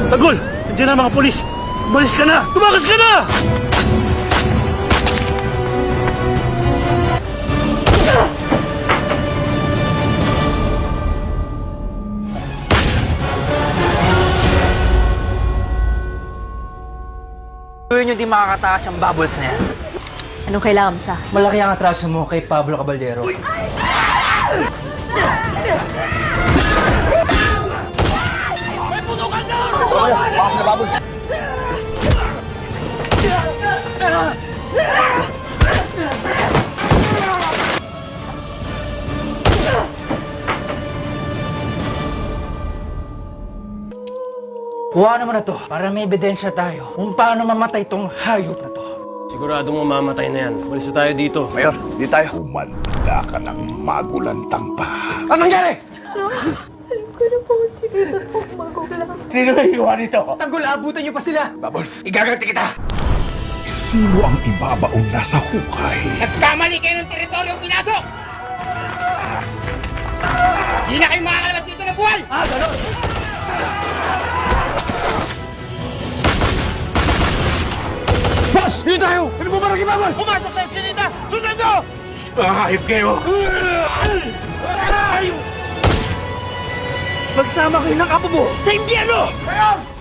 Tanggol! Nandiyan na mga polis! Umalis ka na! Tumakas ka na! Gawin nyo di makakatakas ang bubbles na yan. Anong kailangan mo sa akin? Malaki ang atraso mo kay Pablo Caballero. Kuha naman na to para may ebidensya tayo kung paano mamatay tong hayop na to. Siguradong mamamatay na yan. Umalis na tayo dito. Mayor, di tayo. Umanda ka ng magulantang pa. Anong nangyari? Alam ko na po, sige na po, magulang. Sino naiiwan nito? Tanggol, abutan nyo pa sila! Bubbles, igaganti kita. Sino ang ibabaon na sa hukay? Nagkamali kayo ng teritoryong pinasok! Hindi na kayo makakalabas dito ng buhay! Boss! Dito tayo! Ano mo ba nag-ibabal? Pumasok sa eskinita! Sundan nyo! Mahayop kayo! Magsama kayo ng apo mo sa impyerno! Mayor!